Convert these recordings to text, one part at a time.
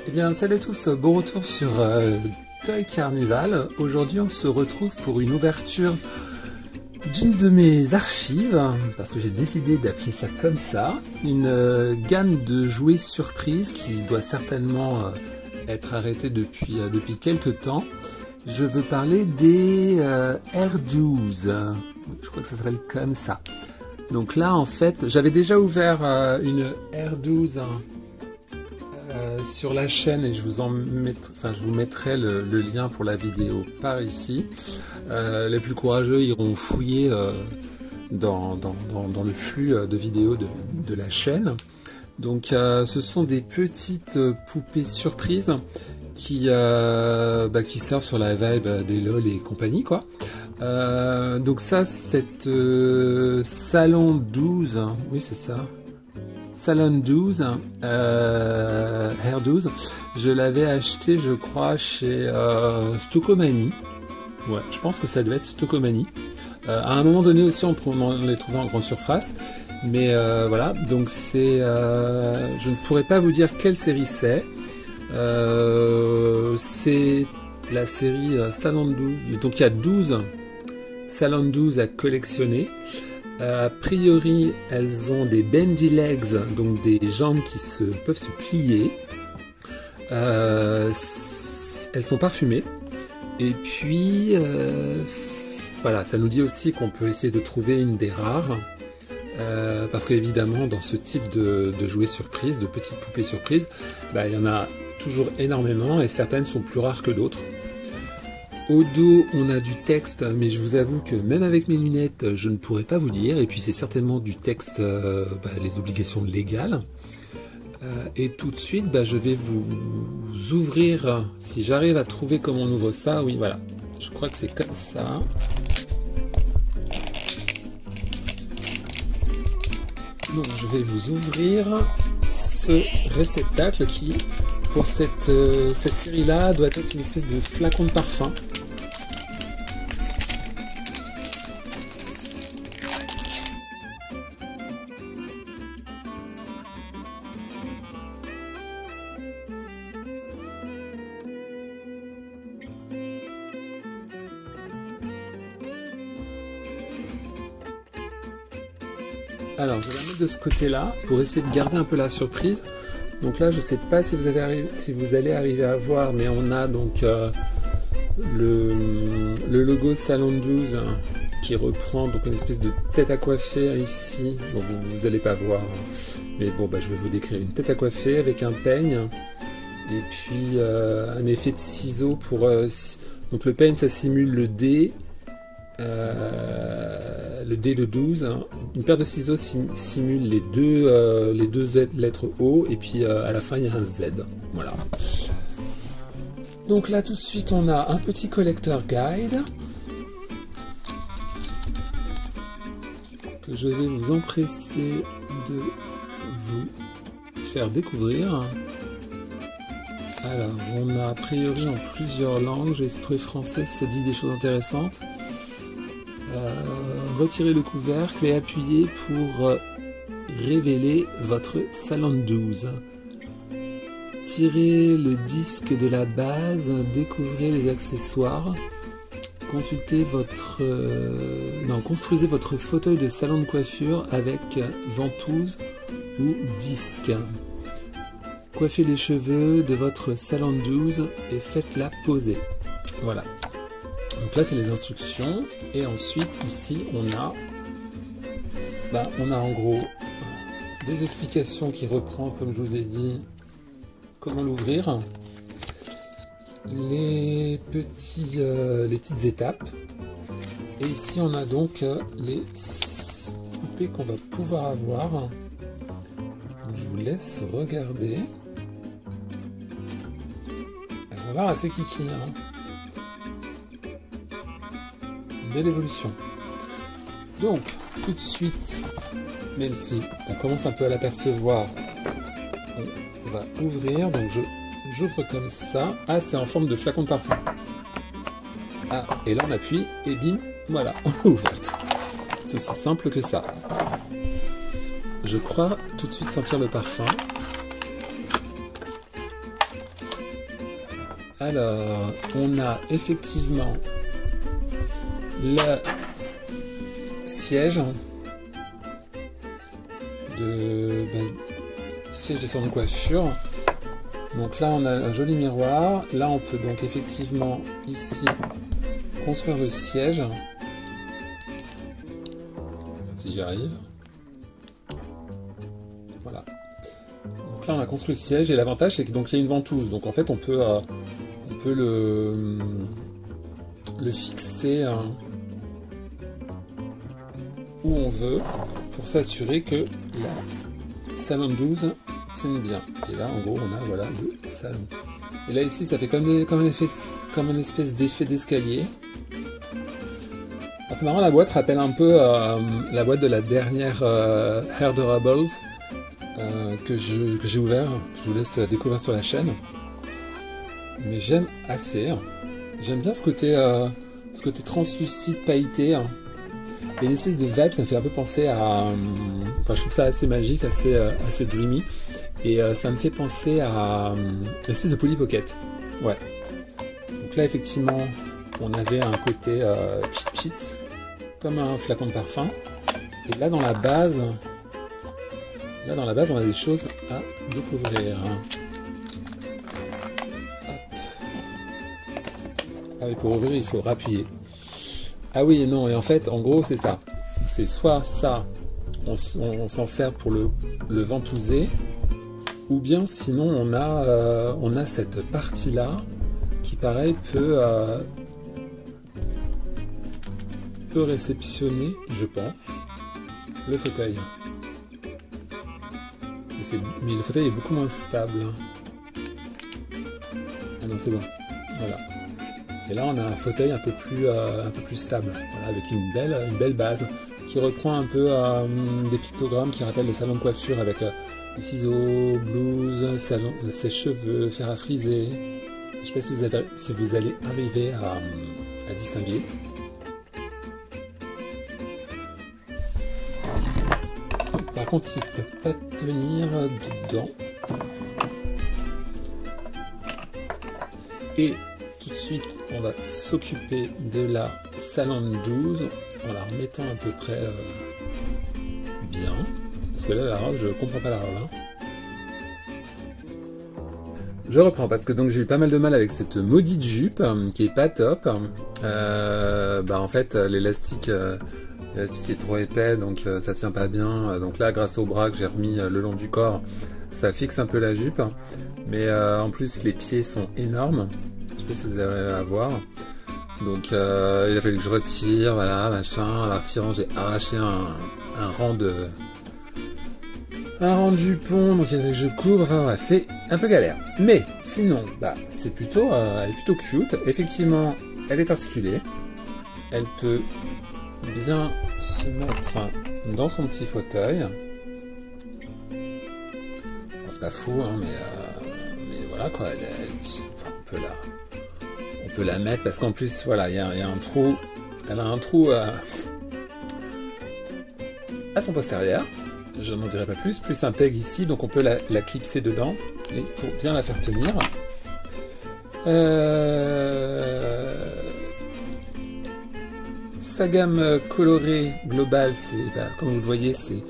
Eh bien, salut à tous, bon retour sur Toy Carnival. Aujourd'hui, on se retrouve pour une ouverture d'une de mes archives, parce que j'ai décidé d'appeler ça comme ça, une gamme de jouets surprises qui doit certainement être arrêtée depuis quelques temps. Je veux parler des Air 12, je crois que ça s'appelle comme ça. Donc là, en fait, j'avais déjà ouvert une Air 12 sur la chaîne et je vous mettrai le lien pour la vidéo par ici. Les plus courageux iront fouiller dans le flux de vidéos de la chaîne. Donc ce sont des petites poupées surprises qui surfent sur la vibe des LOL et compagnie, quoi. Donc ça, cette Salon 12, oui c'est ça, Salon 12, Air 12, je l'avais acheté je crois chez Stockomanie. Ouais, je pense que ça devait être Stockomanie. À un moment donné aussi on les trouvait en grande surface, mais voilà, donc c'est, je ne pourrais pas vous dire quelle série c'est. C'est la série Salon 12, donc il y a 12 Salon 12 à collectionner. A priori, elles ont des bendy legs, donc des jambes qui peuvent se plier. Elles sont parfumées. Et puis, voilà, ça nous dit aussi qu'on peut essayer de trouver une des rares. Parce qu'évidemment, dans ce type de jouets surprises, de petites poupées surprises, il y en a toujours énormément et certaines sont plus rares que d'autres. Au dos, on a du texte, mais je vous avoue que même avec mes lunettes, je ne pourrais pas vous dire. Et puis c'est certainement du texte, les obligations légales. Et tout de suite, je vais vous ouvrir, si j'arrive à trouver comment on ouvre ça. Oui, voilà, je crois que c'est comme ça. Donc je vais vous ouvrir ce réceptacle qui, pour cette série-là, doit être une espèce de flacon de parfum. Alors, je vais la mettre de ce côté-là pour essayer de garder un peu la surprise. Donc là, je ne sais pas si vous allez arriver à voir, mais on a donc le logo Salon 12 qui reprend donc une espèce de tête à coiffer ici. Bon, vous n'allez pas voir, mais bon, je vais vous décrire une tête à coiffer avec un peigne et puis un effet de ciseaux pour. Donc le peigne, ça simule le dé. Le dé de 12, une paire de ciseaux simule les deux lettres O et puis à la fin il y a un Z. Voilà. Donc là tout de suite on a un petit collector guide que je vais vous empresser de vous faire découvrir. Alors on a a priori en plusieurs langues, je vais essayer de trouver français si ça dit des choses intéressantes. Retirez le couvercle et appuyez pour révéler votre Salon 12. Tirez le disque de la base, découvrez les accessoires, construisez votre fauteuil de salon de coiffure avec ventouse ou disque. Coiffez les cheveux de votre Salon 12 et faites-la poser. Voilà. Donc là c'est les instructions et ensuite ici on a en gros des explications qui reprend, comme je vous ai dit, comment l'ouvrir, les petites étapes, et ici on a donc les poupées qu'on va pouvoir avoir. Donc, je vous laisse regarder. Elles ont l'air assez kiki, hein. Belle évolution. Donc tout de suite, même si on commence un peu à l'apercevoir, on va ouvrir. Donc j'ouvre comme ça. Ah, c'est en forme de flacon de parfum. Ah, et là on appuie et bim, voilà, on l'a ouverte. C'est aussi simple que ça. Je crois tout de suite sentir le parfum. Alors, on a effectivement le siège siège de salon de coiffure. Donc là, on a un joli miroir. Là, on peut donc effectivement ici construire le siège. Si j'y arrive. Voilà. Donc là, on a construit le siège et l'avantage, c'est qu'il y a une ventouse. Donc en fait, on peut le fixer où on veut pour s'assurer que la salon 12 tienne bien. Et là, en gros, on a voilà le salon. Et là, ici, ça fait comme une espèce d'effet d'escalier. C'est marrant, la boîte rappelle un peu la boîte de la dernière Hairdorables que j'ai ouvert, que je vous laisse découvrir sur la chaîne. Mais j'aime assez. J'aime bien ce côté translucide, pailleté. Il y a une espèce de vibe, ça me fait un peu penser à... Enfin, je trouve ça assez magique, assez dreamy. Et ça me fait penser à une espèce de Polly Pocket. Ouais. Donc là, effectivement, on avait un côté pchit-pchit, comme un flacon de parfum. Et là, dans la base, on a des choses à découvrir. Ah oui, pour ouvrir, il faut rappuyer. Ah oui et non, et en fait, en gros, c'est ça. C'est soit ça, on s'en sert pour le ventouser, ou bien sinon, on a cette partie-là qui, pareil, peut réceptionner, je pense, le fauteuil. Mais le fauteuil est beaucoup moins stable. Ah non, c'est bon. Voilà. Et là, on a un fauteuil un peu plus stable, voilà, avec une belle base qui reprend un peu des pictogrammes qui rappellent les salons de coiffure avec les ciseaux, blouse, sèche-cheveux, fer à friser. Je ne sais pas si vous allez arriver à distinguer. Par contre, il ne peut pas tenir dedans. Et tout de suite, on va s'occuper de la salon 12 en la remettant à peu près bien. Parce que là, la robe, je comprends pas la robe. Hein. Je reprends parce que donc j'ai eu pas mal de mal avec cette maudite jupe qui est pas top. En fait, l'élastique est trop épais, donc ça tient pas bien. Donc là, grâce au bras que j'ai remis le long du corps, ça fixe un peu la jupe. Mais en plus, les pieds sont énormes. Je sais pas si vous arrivez à voir. Donc il a fallu que je retire, voilà, machin. En la retirant, j'ai arraché un rang de jupon, donc il y a que je couvre, enfin bref, c'est un peu galère. Mais sinon, c'est plutôt, elle est plutôt cute. Effectivement, elle est articulée. Elle peut bien se mettre dans son petit fauteuil. C'est pas fou, hein, mais voilà quoi. On peut la mettre parce qu'en plus, voilà, il y a un trou. Elle a un trou à son postérieur. Je n'en dirai pas plus un peg ici, donc on peut la clipser dedans et pour bien la faire tenir. Sa gamme colorée globale, c'est comme vous le voyez, c'est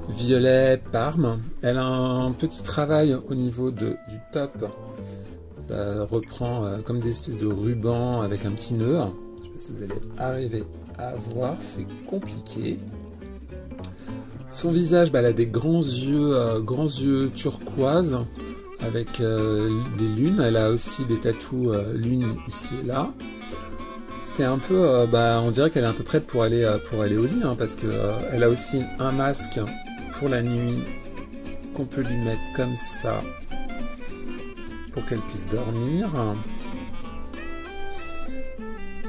violet parme. Elle a un petit travail au niveau du top. Ça reprend comme des espèces de rubans avec un petit nœud. Je ne sais pas si vous allez arriver à voir, c'est compliqué. Son visage, elle a des grands yeux turquoise avec des lunes. Elle a aussi des tatous lunes ici et là. C'est un peu, on dirait qu'elle est un peu prête pour aller au lit, hein, parce que elle a aussi un masque pour la nuit qu'on peut lui mettre comme ça pour qu'elle puisse dormir,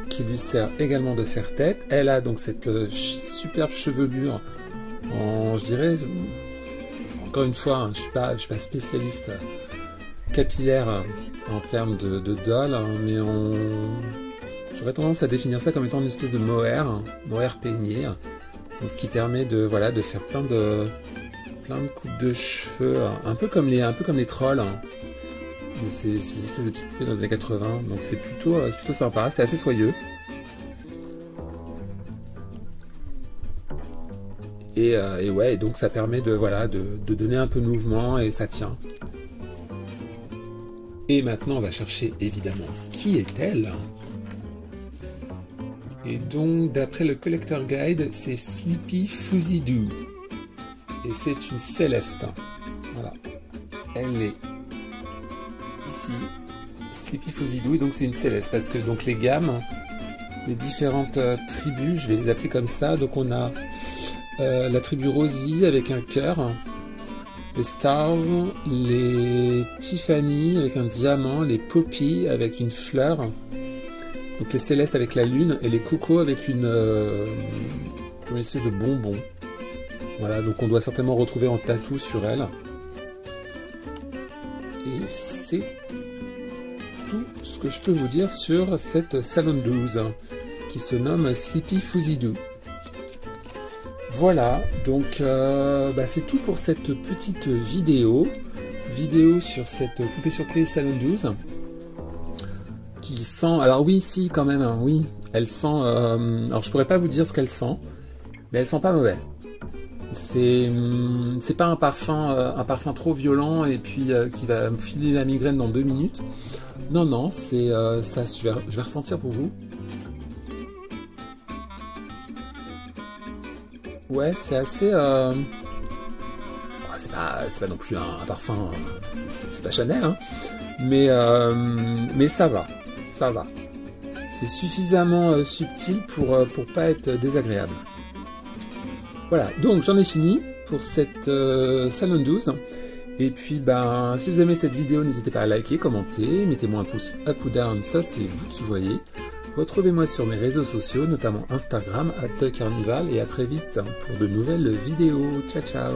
qui lui sert également de serre-tête. Elle a donc cette superbe chevelure. Je dirais, encore une fois, hein, je suis pas spécialiste capillaire en termes de doll, hein, mais j'aurais tendance à définir ça comme étant une espèce de mohair peigné, donc ce qui permet de faire plein de coupes de cheveux, un peu comme les trolls, hein. ces espèces de petites poupées dans les années 80. Donc c'est plutôt sympa, c'est assez soyeux. Et ouais, donc ça permet de donner un peu de mouvement et ça tient. Et maintenant on va chercher évidemment qui est-elle. Et donc d'après le Collector Guide, c'est Sleepy Fuzzy Doo. Et c'est une céleste. Voilà. Elle est ici. Sleepy Fuzzy Doo. Et donc c'est une céleste parce que donc les gammes, les différentes tribus, je vais les appeler comme ça. Donc on a la tribu Rosie avec un cœur, les Stars, les Tiffany avec un diamant, les Poppy avec une fleur, donc les Célestes avec la lune et les Coco avec une espèce de bonbon. Voilà, donc on doit certainement retrouver en tatou sur elle. Et c'est tout ce que je peux vous dire sur cette Salon 12 qui se nomme Sleepy Fuzzy Doo. Voilà, donc c'est tout pour cette petite vidéo sur cette poupée surprise Salon 12 qui sent, alors oui, si quand même, hein, oui, elle sent, alors je pourrais pas vous dire ce qu'elle sent, mais elle sent pas mauvais. C'est pas un parfum trop violent et puis qui va me filer la migraine dans 2 minutes. Non, c'est ça, je vais ressentir pour vous. Ouais, c'est assez... c'est pas non plus un parfum... c'est pas Chanel, hein. Mais ça va. C'est suffisamment subtil pour pas être désagréable. Voilà, donc j'en ai fini pour cette Salon 12. Et puis, si vous aimez cette vidéo, n'hésitez pas à liker, commenter, mettez-moi un pouce up ou down, ça c'est vous qui voyez. Retrouvez-moi sur mes réseaux sociaux, notamment Instagram, @carnival, et à très vite pour de nouvelles vidéos. Ciao, ciao!